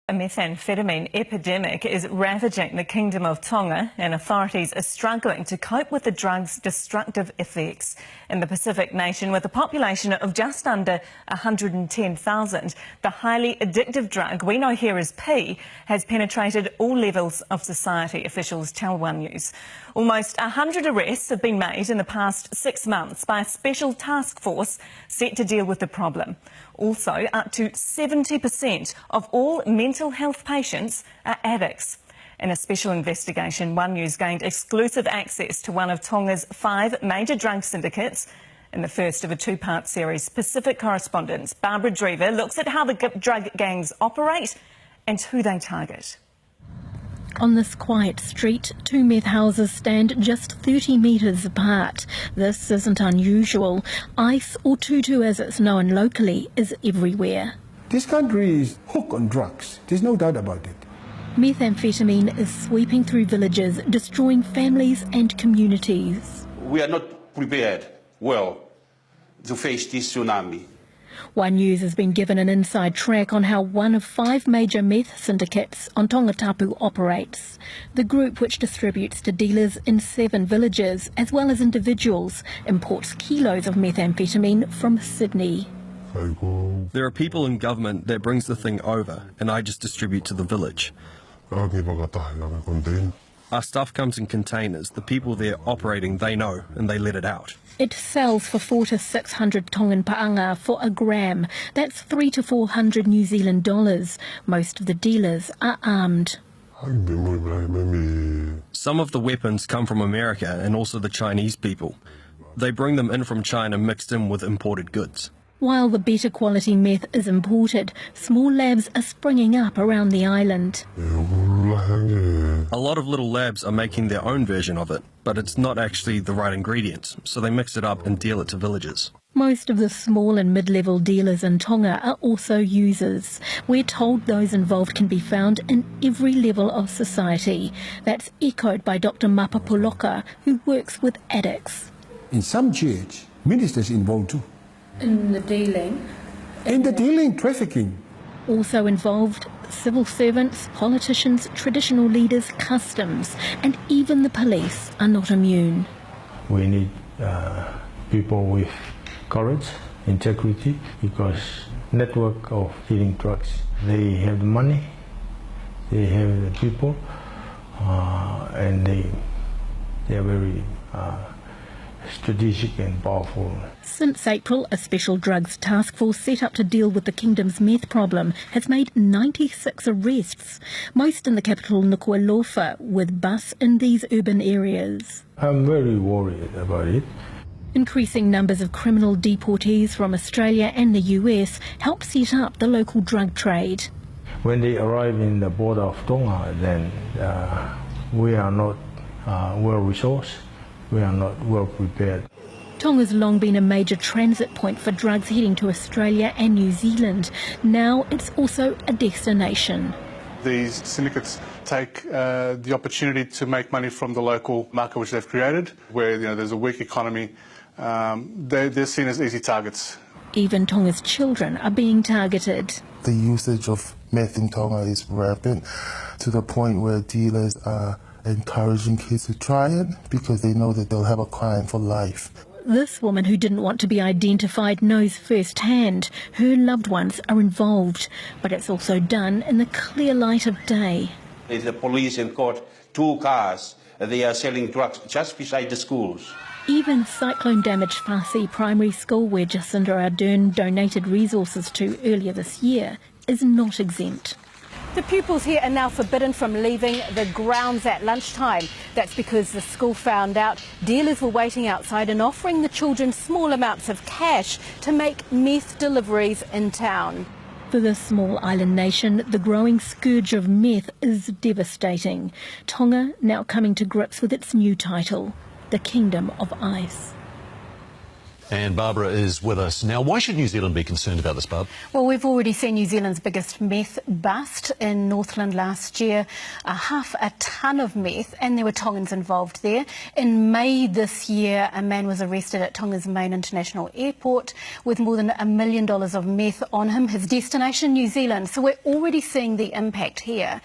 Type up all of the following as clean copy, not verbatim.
A methamphetamine epidemic is ravaging the Kingdom of Tonga, and authorities are struggling to cope with the drug's destructive effects. In the Pacific nation, with a population of just under 110,000, the highly addictive drug we know here as P has penetrated all levels of society, officials tell One News. Almost 100 arrests have been made in the past 6 months by a special task force set to deal with the problem. Also, up to 70% of all mental health patients are addicts. In a special investigation, One News gained exclusive access to one of Tonga's 5 major drug syndicates. In the first of a 2-part series, Pacific correspondent Barbara Drever looks at how the drug gangs operate and who they target. On this quiet street, 2 meth houses stand just 30 metres apart. This isn't unusual. ICE, or Tutu as it's known locally, is everywhere. This country is hooked on drugs. There's no doubt about it. Methamphetamine is sweeping through villages, destroying families and communities. We are not prepared well to face this tsunami. One News has been given an inside track on how one of 5 major meth syndicates on Tongatapu operates. The group, which distributes to dealers in 7 villages as well as individuals, imports kilos of methamphetamine from Sydney. There are people in government that brings the thing over, and I just distribute to the village. Our stuff comes in containers. The people there operating, they know, and they let it out. It sells for 400 to 600 Tongan pa'anga for a gram. That's 300 to 400 New Zealand dollars. Most of the dealers are armed. Some of the weapons come from America and also the Chinese people. They bring them in from China mixed in with imported goods. While the better quality meth is imported, small labs are springing up around the island. A lot of little labs are making their own version of it, but it's not actually the right ingredients, so they mix it up and deal it to villages. Most of the small and mid-level dealers in Tonga are also users. We're told those involved can be found in every level of society. That's echoed by Dr. Mapa Puloka, who works with addicts. In some church, ministers involved too. In the dealing? In the dealing, trafficking. Also involved, civil servants, politicians, traditional leaders, customs, and even the police are not immune. We need people with courage, integrity, because network of dealing drugs, they have the money, they have the people, and they are very strategic and powerful. Since April, a special drugs task force set up to deal with the kingdom's meth problem has made 96 arrests, most in the capital Nuku'alofa, with bus in these urban areas. I'm very worried about it. Increasing numbers of criminal deportees from Australia and the US help set up the local drug trade. When they arrive in the border of Tonga, then we are not well-resourced. We are not well prepared. Tonga's long been a major transit point for drugs heading to Australia and New Zealand. Now it's also a destination. These syndicates take the opportunity to make money from the local market which they've created, where there's a weak economy. They're seen as easy targets. Even Tonga's children are being targeted. The usage of meth in Tonga is rampant to the point where dealers are encouraging kids to try it because they know that they'll have a client for life. This woman, who didn't want to be identified, knows firsthand her loved ones are involved, but it's also done in the clear light of day. The police and caught 2 cars. They are selling drugs just beside the schools. Even cyclone-damaged Fasi Primary School, where Jacinda Ardern donated resources to earlier this year, is not exempt. The pupils here are now forbidden from leaving the grounds at lunchtime. That's because the school found out dealers were waiting outside and offering the children small amounts of cash to make meth deliveries in town. For this small island nation, the growing scourge of meth is devastating. Tonga now coming to grips with its new title, the Kingdom of Ice. And Barbara is with us now. Why should New Zealand be concerned about this, Barb? Well, we've already seen New Zealand's biggest meth bust in Northland last year, 500 tonne of meth, and there were Tongans involved there. In May this year, a man was arrested at Tonga's main international airport with more than $1 million of meth on him, his destination, New Zealand. So we're already seeing the impact here.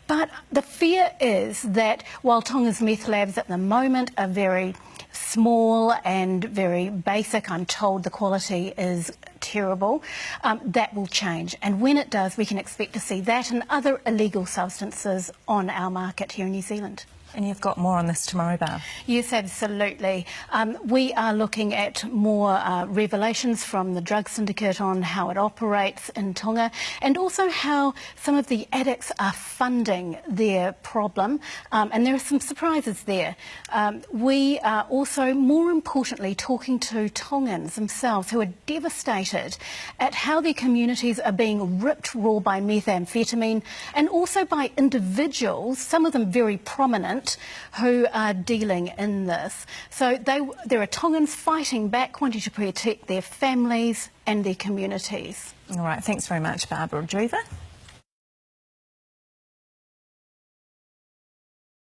But the fear is that while Tonga's meth labs at the moment are very small and very basic, I'm told the quality is terrible, that will change. And when it does, we can expect to see that and other illegal substances on our market here in New Zealand. And you've got more on this tomorrow, Barb. Yes, absolutely. We are looking at more revelations from the drug syndicate on how it operates in Tonga, and also how some of the addicts are funding their problem. And there are some surprises there. We are also, more importantly, talking to Tongans themselves who are devastated at how their communities are being ripped raw by methamphetamine, and also by individuals, some of them very prominent, who are dealing in this. So there are Tongans fighting back, wanting to protect their families and their communities. All right, thanks very much, Barbara Drever.